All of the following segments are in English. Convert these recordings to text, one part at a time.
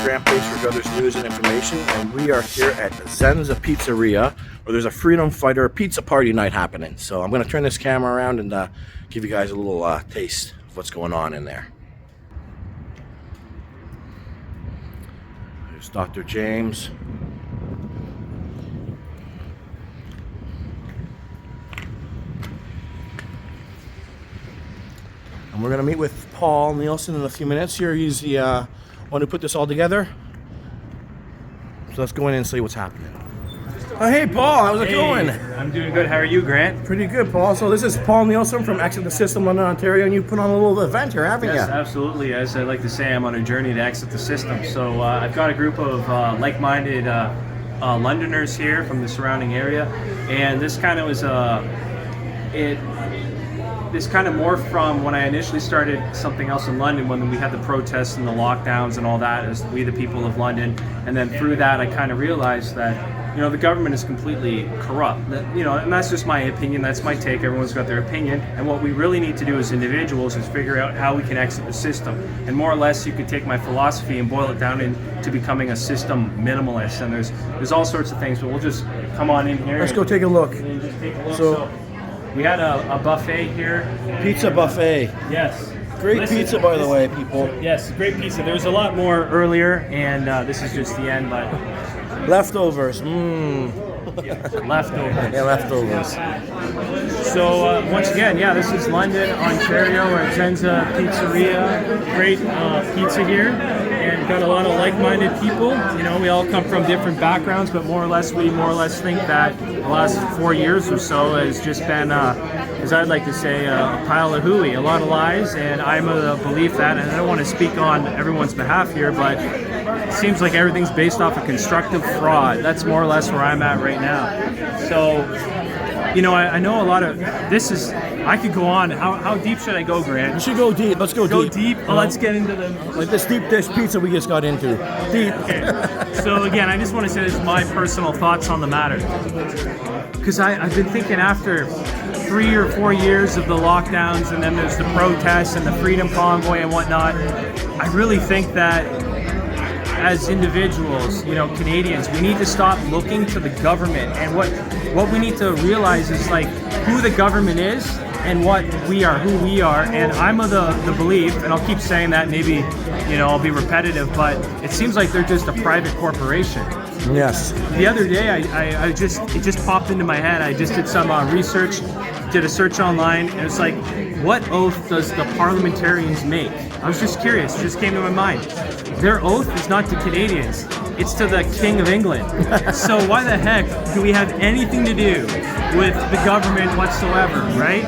Grand Place for Brothers News and Information, and we are here at zen'Za Pizzeria, where there's a freedom fighter pizza party night happening. So I'm going to turn this camera around and give you guys a little taste of what's going on in there. There's Dr. James. And we're going to meet with Paul Nielsen in a few minutes here. He's the one who put this all together. So let's go in and see what's happening. Hey Paul, how's it going? I'm doing good. How are you, Grant? Pretty good, Paul. So this is Paul Nielsen from Exit the System, London, Ontario, and you put on a little event here, haven't Yes, you? absolutely. As I like to say, I'm on a journey to exit the system. So I've got a group of like-minded Londoners here from the surrounding area, and this kind of was this kind of morphed from when I initially started something else in London, when we had the protests and the lockdowns and all that as We the People of London. And then through that, I kind of realized that, the government is completely corrupt. And that's just my opinion. That's my take. Everyone's got their opinion. And what we really need to do as individuals is figure out how we can exit the system. And more or less, you could take my philosophy and boil it down into becoming a system minimalist. And there's all sorts of things, but we'll just come on in here. Let's go take a look. And just take a look. So we had a buffet here. Pizza buffet. Yes. Great pizza, by the way, people. Yes, great pizza. There was a lot more earlier, and this is just the end, but... Leftovers. Leftovers. Yeah, leftovers. So, once again, this is London, Ontario, at zen'Za Pizzeria. Great pizza here, and got a lot of like-minded people. We all come from different backgrounds, but we more or less think that the last 4 years or so has just been, as I'd like to say, a pile of hooey, a lot of lies, and I'm of the belief that, and I don't want to speak on everyone's behalf here, but it seems like everything's based off of constructive fraud. That's more or less where I'm at right now. So, I know a lot of this is. I could go on. How deep should I go, Grant? You should go deep. Let's go deep. Go deep. Well, let's get into the like this deep dish pizza we just got into. Deep. Okay. So again, I just want to say this is my personal thoughts on the matter, because I've been thinking after 3 or 4 years of the lockdowns, and then there's the protests and the Freedom Convoy and whatnot. I really think that as individuals, Canadians, we need to stop looking to the government, and what we need to realize is like who the government is and what we are, who we are. And I'm of the belief, and I'll keep saying that, maybe I'll be repetitive, but it seems like they're just a private corporation. Yes. The other day, it just popped into my head. I just did some research, did a search online, and it's like, what oath does the parliamentarians make? I was just curious, it just came to my mind. Their oath is not to Canadians, it's to the King of England. So why the heck do we have anything to do with the government whatsoever, right?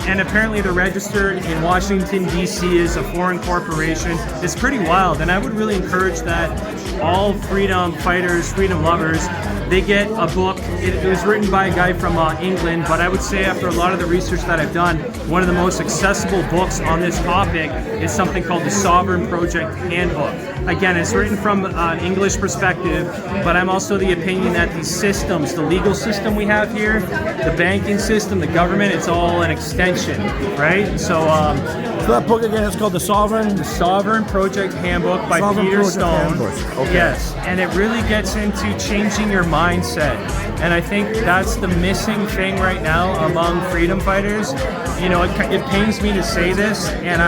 And apparently they're registered in Washington, D.C. as a foreign corporation. It's pretty wild, and I would really encourage that all freedom fighters, freedom lovers, they get a book. It was written by a guy from England, but I would say after a lot of the research that I've done, one of the most accessible books on this topic is something called the Sovereign Project Handbook. Again, it's written from an English perspective, but I'm also the opinion that these systems, the legal system we have here, the banking system, the government, it's all an extension, right? So that book again is called The Sovereign Project Handbook by Peter Stone. Okay. Yes, and it really gets into changing your mindset. And I think that's the missing thing right now among freedom fighters. It pains me to say this, and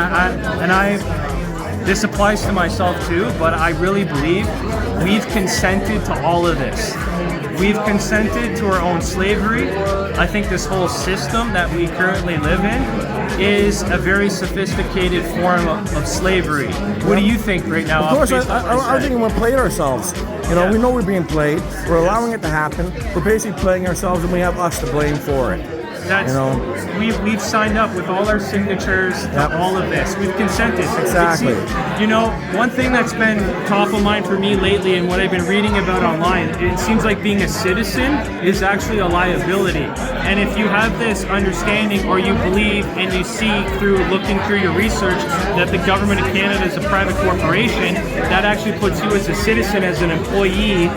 this applies to myself too, but I really believe we've consented to all of this. We've consented to our own slavery. I think this whole system that we currently live in is a very sophisticated form of slavery. What do you think right now? Of course, I think we're playing ourselves. We know we're being played. We're allowing it to happen. We're basically playing ourselves, and we have us to blame for it. We've signed up with all our signatures to all of this. We've consented. Exactly. One thing that's been top of mind for me lately, and what I've been reading about online, it seems like being a citizen is actually a liability. And if you have this understanding, or you believe and you see through looking through your research that the government of Canada is a private corporation, that actually puts you as a citizen, as an employee,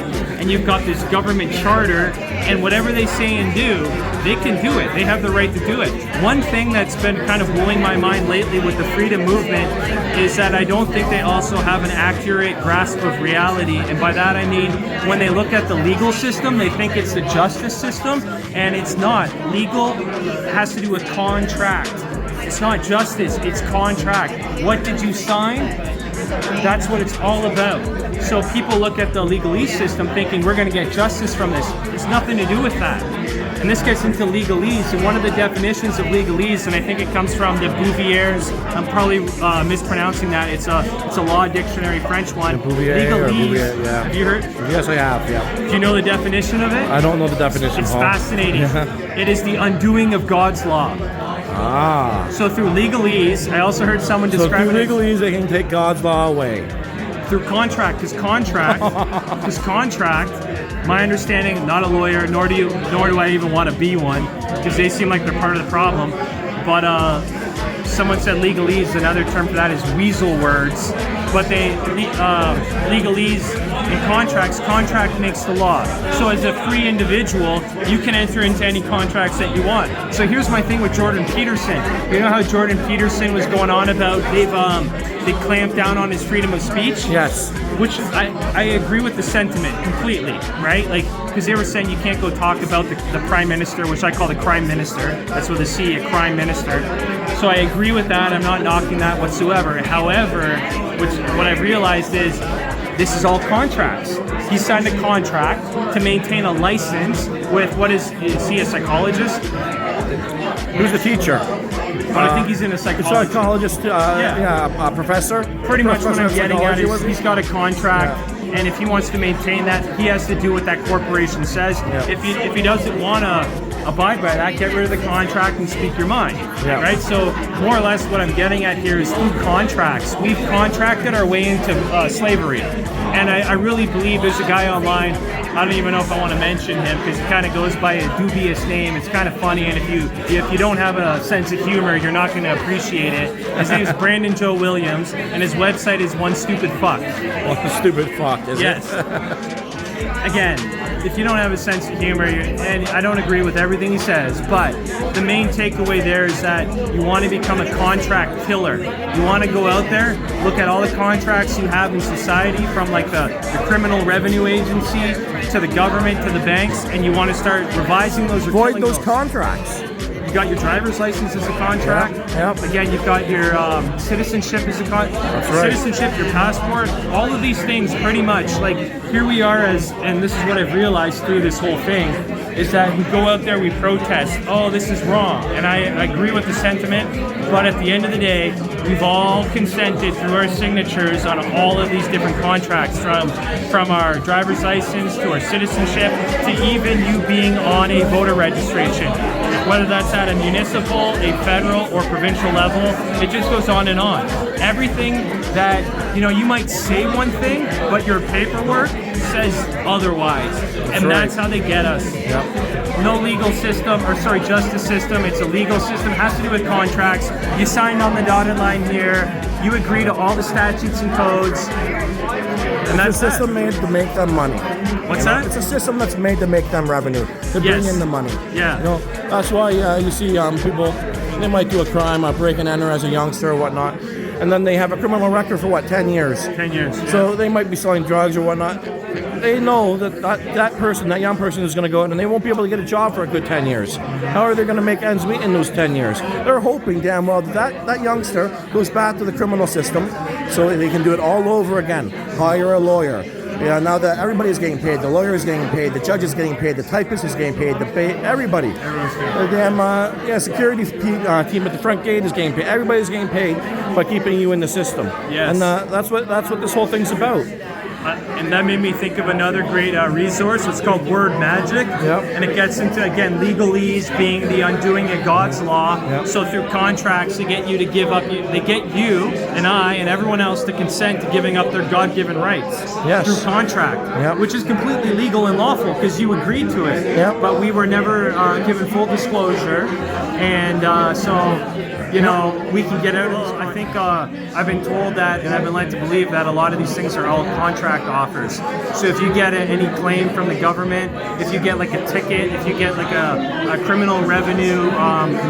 and you've got this government charter, and whatever they say and do, they can do it. They have the right to do it. One thing that's been kind of blowing my mind lately with the freedom movement is that I don't think they also have an accurate grasp of reality. And by that I mean, when they look at the legal system, they think it's the justice system, and it's not. Legal has to do with contract. It's not justice, it's contract. What did you sign? That's what it's all about. So people look at the legalese system thinking we're going to get justice from this. It's nothing to do with that. And this gets into legalese, and one of the definitions of legalese, and I think it comes from the Bouvier's, I'm probably mispronouncing that, it's a law dictionary French one. Legalese, yeah. have you heard? Yes, I have, yeah. Do you know the definition of it? I don't know the definition. It's fascinating. It is the undoing of God's law. Ah. So through legalese, I also heard someone describe through it legalese, they can take God's law away. Through contract, because contract, my understanding, not a lawyer, nor do I even want to be one, because they seem like they're part of the problem. But someone said legalese, another term for that is weasel words. But legalese in contracts, contract makes the law. So as a free individual, you can enter into any contracts that you want. So here's my thing with Jordan Peterson. You know how Jordan Peterson was going on about they clamped down on his freedom of speech? Yes. Which I agree with the sentiment completely, right? Like, because they were saying you can't go talk about the prime minister, which I call the crime minister. That's with a C, a crime minister. So I agree with that. I'm not knocking that whatsoever. However, what I've realized is this is all contracts. He signed a contract to maintain a license with is he a psychologist? Who's the teacher? But I think he's in a psychologist. Professor? Pretty much what I'm getting at is he's got a contract, and if he wants to maintain that, he has to do what that corporation says. Yeah. If he doesn't want to abide by that, get rid of the contract and speak your mind, right? So more or less what I'm getting at here is through contracts. We've contracted our way into slavery. And I really believe there's a guy online, I don't even know if I want to mention him because he kind of goes by a dubious name. It's kind of funny, and if you don't have a sense of humor, you're not going to appreciate it. His name is Brandon Joe Williams, and his website is One Stupid Fuck. One Stupid Fuck, is it? Yes. Again, if you don't have a sense of humor, and I don't agree with everything he says, but the main takeaway there is that you want to become a contract killer. You want to go out there, look at all the contracts you have in society, from like the Criminal Revenue Agency to the government to the banks, and you want to start revising those or void those contracts. You got your driver's license as a contract. Yep. Again, you've got your citizenship as a contract. That's right. Citizenship, your passport, all of these things pretty much. Like, here we are and this is what I've realized through this whole thing, is that we go out there, we protest, oh, this is wrong. And I agree with the sentiment, but at the end of the day, we've all consented through our signatures on all of these different contracts, from our driver's license to our citizenship to even you being on a voter registration. Whether that's at a municipal, a federal, or provincial level, it just goes on and on. Everything that, you might say one thing, but your paperwork says otherwise. That's how they get us. Yep. No legal system, justice system. It's a legal system. It has to do with contracts. You signed on the dotted line here. You agree to all the statutes and codes. And that's a system made to make them money. What's that? It's a system that's made to make them revenue, to bring in the money. Yeah. That's why you see people, they might do a crime, a break and enter as a youngster or whatnot, and then they have a criminal record for 10 years? 10 years. Yeah. So they might be selling drugs or whatnot. They know that young person is going to go out and they won't be able to get a job for a good 10 years. How are they going to make ends meet in those 10 years? They're hoping damn well that youngster goes back to the criminal system so that they can do it all over again. Hire a lawyer. Yeah, now that everybody's getting paid, the lawyer is getting paid, the judge is getting paid, the typist is getting paid, everybody. The damn security team at the front gate is getting paid. Everybody's getting paid by keeping you in the system. Yes. And that's what this whole thing's about. And that made me think of another great resource. It's called Word Magic. Yep. And it gets into, again, legalese being the undoing of God's law. Yep. So through contracts, they get you to give up, they get you and I and everyone else to consent to giving up their God-given rights. Yes. Through contract, Yep. which is completely legal and lawful because you agreed to it. Yep. But we were never given full disclosure. And we can get out. I think I've been told that, and I've been led to believe that a lot of these things are all contract contract offers. So if you get any claim from the government, if you get like a ticket, if you get like a criminal revenue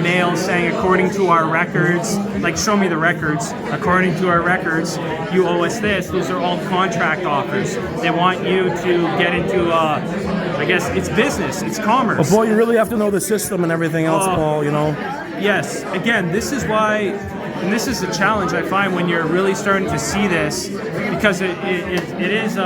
mail saying according to our records, like show me the records, according to our records, you owe us this. Those are all contract offers. They want you to get into, I guess it's business, it's commerce. But boy, you really have to know the system and everything else, Paul, you know? Yes, again, this is why, and this is the challenge I find when you're really starting to see this, because it is,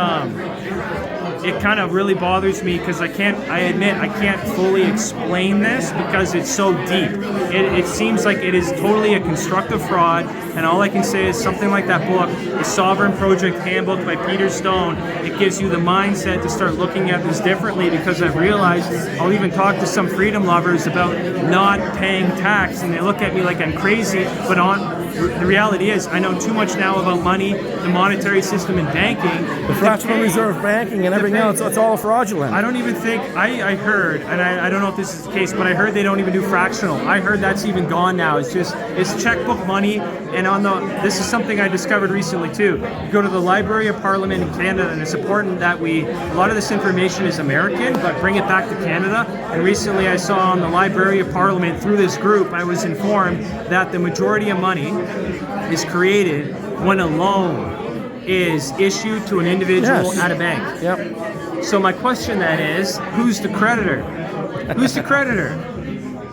it kind of really bothers me because I admit I can't fully explain this because it's so deep. It seems like it is totally a constructive fraud, and all I can say is something like that book, The Sovereign Project Handbook by Peter Stone, it gives you the mindset to start looking at this differently, because I've realized I'll even talk to some freedom lovers about not paying tax, and they look at me like I'm crazy, but the reality is I know too much now about money, the monetary system, and banking. The fractional reserve banking and everything else, it's all fraudulent. I don't even think, I heard, and I don't know if this is the case, but I heard they don't even do fractional. I heard that's even gone now. It's checkbook money, and this is something I discovered recently too. You go to the Library of Parliament in Canada, and it's important that a lot of this information is American, but bring it back to Canada. And recently I saw on the Library of Parliament, through this group, I was informed that the majority of money is created when a loan is issued to an individual at a bank. Yep. So my question then is, who's the creditor? Who's the creditor?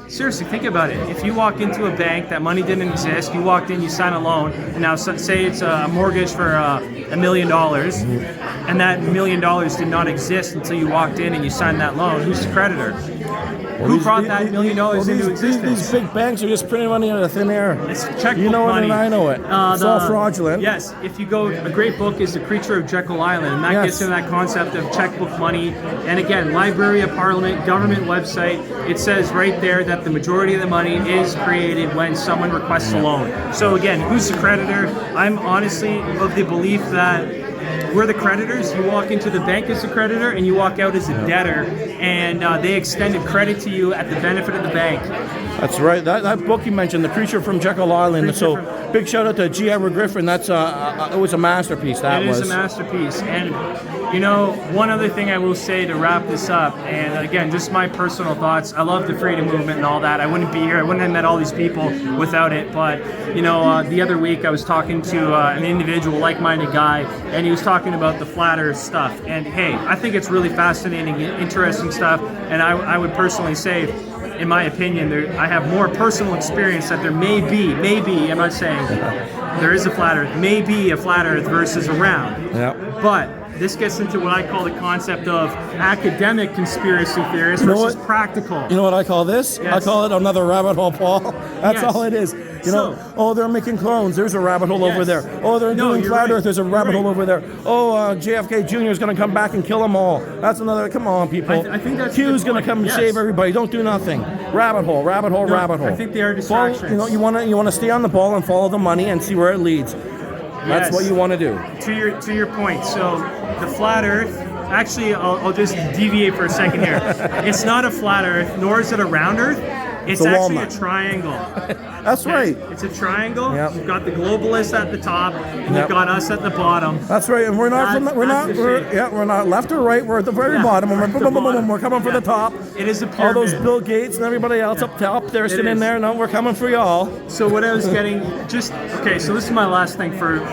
Seriously, think about it. If you walk into a bank, that money didn't exist, you walked in, you sign a loan, and now say it's a mortgage for $1 million, and that $1 million did not exist until you walked in and you signed that loan, who's the creditor? Who brought that $1 million into existence? These big banks are just printing money out of thin air. It's checkbook you know money. It and I know it. It's all fraudulent. Yes, if you go, a great book is The Creature of Jekyll Island, and that gets into that concept of checkbook money. And again, Library of Parliament, government website, it says right there that the majority of the money is created when someone requests a loan. So again, who's the creditor? I'm honestly of the belief that we're the creditors. You walk into the bank as a creditor and you walk out as a debtor, and they extended credit to you at the benefit of the bank. That's right. That book you mentioned, The Creature from Jekyll Island. Big shout out to G. Edward Griffin. It was a masterpiece. It is a masterpiece. And you know, one other thing I will say to wrap this up, and again, just my personal thoughts. I love the freedom movement and all that. I wouldn't be here. I wouldn't have met all these people without it. But you know, the other week I was talking to an individual, like-minded guy, and he was talking about the flat Earth stuff. And hey, I think it's really fascinating, interesting stuff. And I would personally say, in my opinion, I have more personal experience that there maybe, I'm not saying there is a flat Earth, maybe a flat Earth versus a round. Yeah. But this gets into what I call the concept of academic conspiracy theorists versus practical. You know what I call this? Yes. I call it another rabbit hole, Paul. That's Yes. all it is. You know, oh, they're making clones. There's a rabbit hole over there. Oh, they're doing flat Earth. There's a rabbit hole over there. Oh, JFK Jr. is going to come back and kill them all. That's another. Come on, people. I think that's Q's going to come and save everybody. Don't do nothing. Rabbit hole, rabbit hole, rabbit hole. I think they are distractions. Well, you want to stay on the ball and follow the money and see where it leads. That's what you want to do. To your point. So the flat Earth. Actually, I'll just deviate for a second here. It's not a flat Earth, nor is it a round Earth. It's actually a triangle. That's right. It's a triangle. Yep. You've got the globalists at the top, and you've got us at the bottom. That's right. And we're not left or right. We're at the very bottom. And we're coming for the top. It is a pyramid. All those Bill Gates and everybody else up top, they're sitting there. No, we're coming for y'all. So what I was getting, so this is my last thing for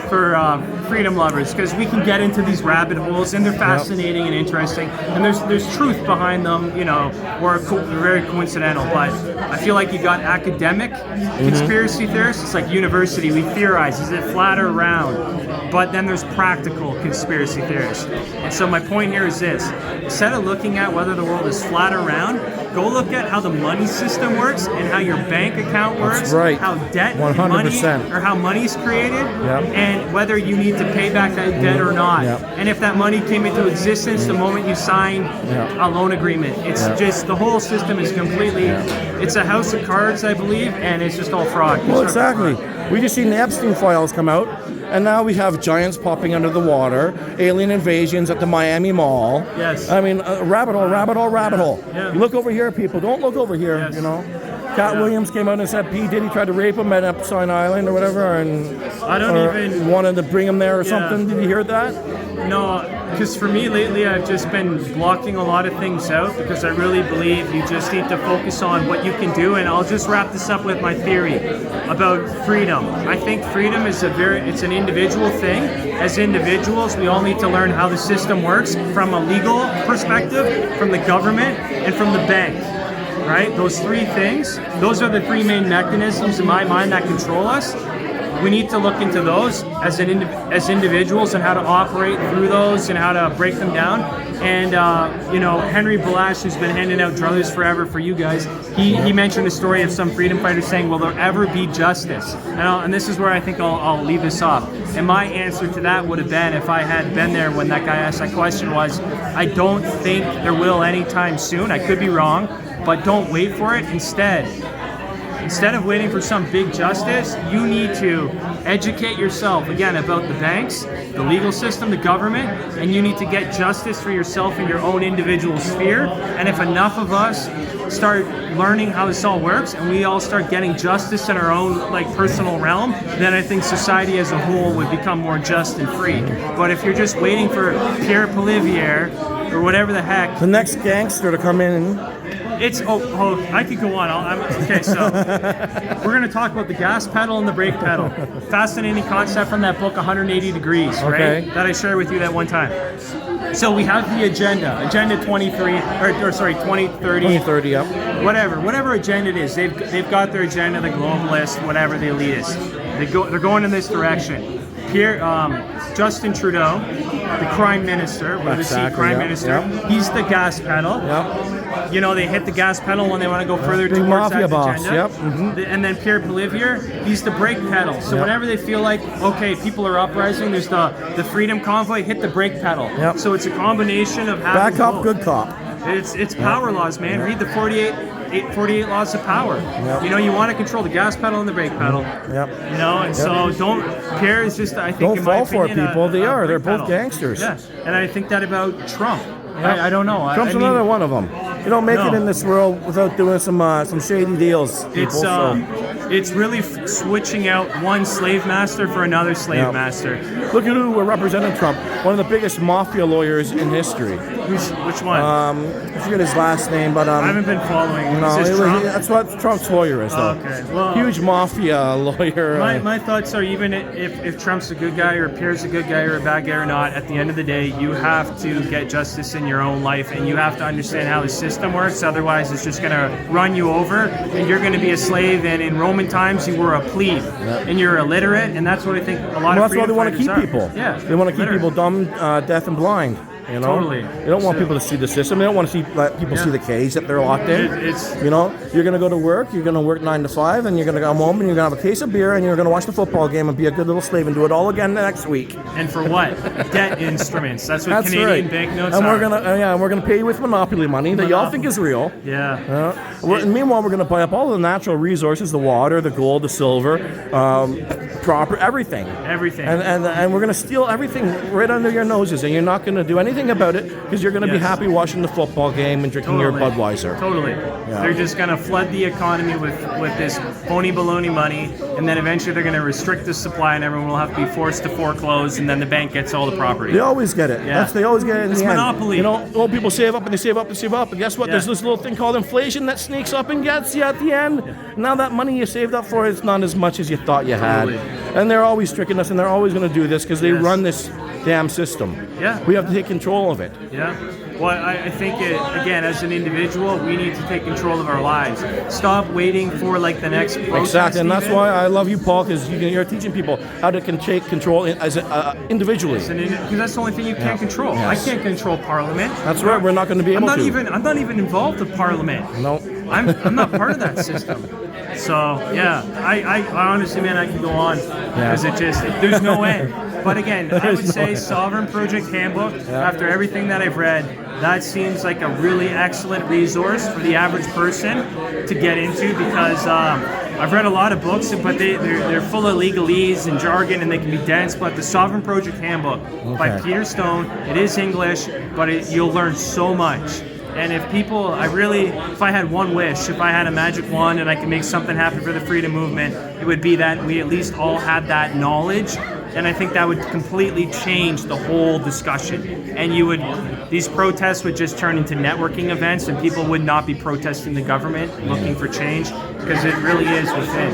freedom lovers, because we can get into these rabbit holes, and they're fascinating and interesting, and there's truth behind them, you know, or very coincidental, but I feel like you got academic conspiracy theorists. It's like university, we theorize, is it flat or round? But then there's practical conspiracy theorists. And so my point here is this: instead of looking at whether the world is flat or round, go look at how the money system works and how your bank account works. That's right. How debt 100%. money, or how money's created, and whether you need to pay back that debt or not. And if that money came into existence the moment you signed a loan agreement. It's just, the whole system is completely, it's a house of cards, I believe, and it's just all fraud. Well, exactly. We just seen the Epstein files come out, and now we have giants popping under the water, alien invasions at the Miami Mall. Yes. I mean, rabbit hole, rabbit hole, rabbit hole. Yeah. You look over here, people. Don't look over here, you know. Cat Williams came out and said P. Diddy tried to rape him at Epstein Island or whatever, and I don't even wanted to bring him there or something. Did you hear that? No, because for me lately I've just been blocking a lot of things out because I really believe you just need to focus on what you can do. And I'll just wrap this up with my theory about freedom. I think freedom is it's an individual thing. As individuals, we all need to learn how the system works from a legal perspective, from the government, and from the bank. Right? Those three things, those are the three main mechanisms in my mind that control us. We need to look into those as individuals and how to operate through those and how to break them down. And Henry Balash, who's been handing out druthers forever for you guys, he mentioned a story of some freedom fighters saying, "Will there ever be justice?" And this is where I think I'll leave this off. And my answer to that would have been, if I had been there when that guy asked that question, was, I don't think there will anytime soon. I could be wrong, but don't wait for it. Instead of waiting for some big justice, you need to educate yourself, again, about the banks, the legal system, the government, and you need to get justice for yourself in your own individual sphere. And if enough of us start learning how this all works and we all start getting justice in our own personal realm, then I think society as a whole would become more just and free. But if you're just waiting for Pierre Polivier or whatever the heck, The next gangster to come in. it's I could go on. Okay, so we're going to talk about the gas pedal and the brake pedal. Fascinating concept from that book, 180 Degrees, Okay. right? That I shared with you that one time. So we have the agenda 2030, 2030, yep. whatever agenda it is. They've got their agenda, the globalists, whatever, the elitists. They're going in this direction. Justin Trudeau, the crime minister, minister, he's the gas pedal. Yep. They hit the gas pedal when they want to go further towards mafia that boss, agenda. yep. Mm-hmm. And then Pierre Polivier, he's the brake pedal. So whenever they feel like, okay, people are uprising, there's the freedom convoy, hit the brake pedal. Yep. So it's a combination of having Bad cop, both. good cop. It's power laws, man. Read the 48 laws of power. Yep. You want to control the gas pedal and the brake pedal. Yep. So Pierre is just, I think, Don't in my fall for it, opinion, people. They're brake both pedal. gangsters. Yeah, and I think that about Trump. I don't know. Trump's I mean, another one of them. You don't make it in this world without doing some shady deals. It's really switching out one slave master for another slave master. Look at who represented Trump. One of the biggest mafia lawyers in history. Which one? I forget his last name, but I haven't been following. no, Is this Trump? that's what Trump's lawyer is, though. Okay. Well, Huge mafia lawyer. My thoughts are, even if Trump's a good guy or Pierre's a good guy or a bad guy or not, at the end of the day, you have to get justice in your own life, and you have to understand how the system works. Otherwise, it's just going to run you over, and you're going to be a slave. And in Roman times, you were a plebe, and you're illiterate, and that's what I think a lot of That's why they freedom want to keep fighters people. are. Yeah, They want to keep literate. people dumb, deaf, and blind. Totally. They don't want people to see the system. They don't want to let people see the cage that they're locked in. You're going to go to work. You're going to work 9 to 5, and you're going to come home and you're going to have a case of beer, and you're going to watch the football game and be a good little slave and do it all again the next week. And for what? Debt instruments. That's what That's Canadian right. banknotes and are. We're gonna pay you with monopoly money that y'all think is real. Yeah. And meanwhile, we're gonna buy up all the natural resources: the water, the gold, the silver, everything. Everything. And we're gonna steal everything right under your noses, and you're not gonna do anything about it because you're gonna be happy watching the football game and drinking your Budweiser. Totally. They're just gonna flood the economy with this phony baloney money, and then eventually they're gonna restrict the supply, and everyone will have to be forced to foreclose, and then the bank gets all the property. They always get it. Yeah. They always get it in It's the end. monopoly. Old people save up and they save up and save up, and guess what? Yeah. There's this little thing called inflation that sneaks up and gets you at the end. Now that money you saved up for is not as much as you thought you had. Totally. And they're always tricking us, and they're always going to do this because they run this damn system. Yeah. We have to take control of it. Yeah. Well, I think, again, as an individual, we need to take control of our lives. Stop waiting for, the next protest. Exactly, and that's even. why I love you, Paul, because you're teaching people how to take control as individually. Because that's the only thing you can't control. Yes. I can't control Parliament. That's right, we're not going to be able to. I'm not even involved with Parliament. No. I'm not part of that system. So I honestly, man, I can go on because there's no end. But again, I would say Sovereign Project Handbook. After everything that I've read, that seems like a really excellent resource for the average person to get into because I've read a lot of books, but they're full of legalese and jargon, and they can be dense. But the Sovereign Project Handbook by Peter Stone, it is English, but you'll learn so much. And if I had one wish, if I had a magic wand and I could make something happen for the freedom movement, it would be that we at least all had that knowledge and I think that would completely change the whole discussion. And these protests would just turn into networking events, and people would not be protesting the government looking for change, because it really is within.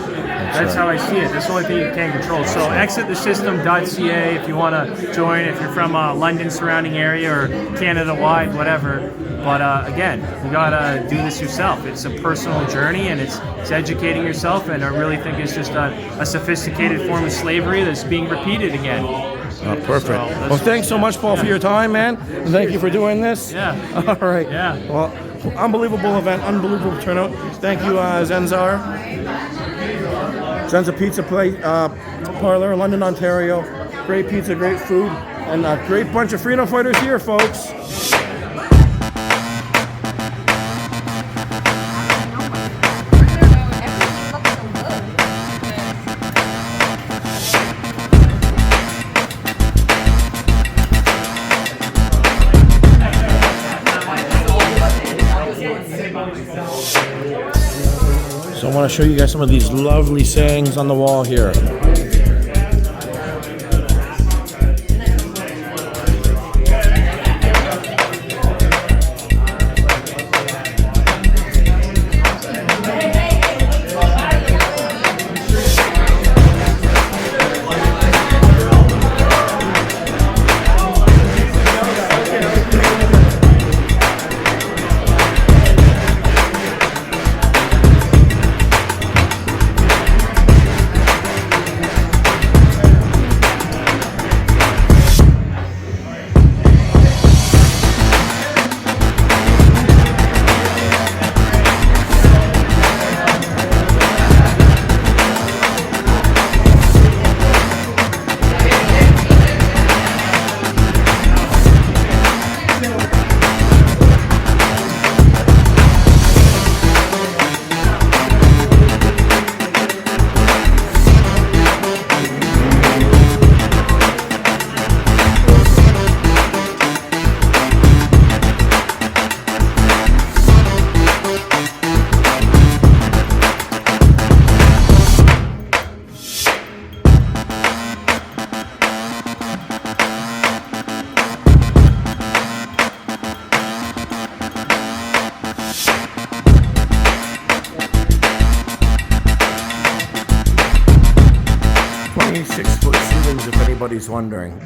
That's how I see it. That's the only thing you can control. So ExitTheSystem.ca if you want to join, if you're from London surrounding area or Canada-wide, whatever. But again, you gotta do this yourself. It's a personal journey, and it's educating yourself, and I really think it's just a sophisticated form of slavery that's being repeated again. Perfect. Well, thanks so much, Paul, for your time, man. And thank you for doing this. Yeah. All right. Yeah. Well, unbelievable event, unbelievable turnout. Thank you, zen'Za. zen'Za Pizza Parlor, London, Ontario. Great pizza, great food, and a great bunch of freedom fighters here, folks. So I want to show you guys some of these lovely sayings on the wall here. If anybody's wondering.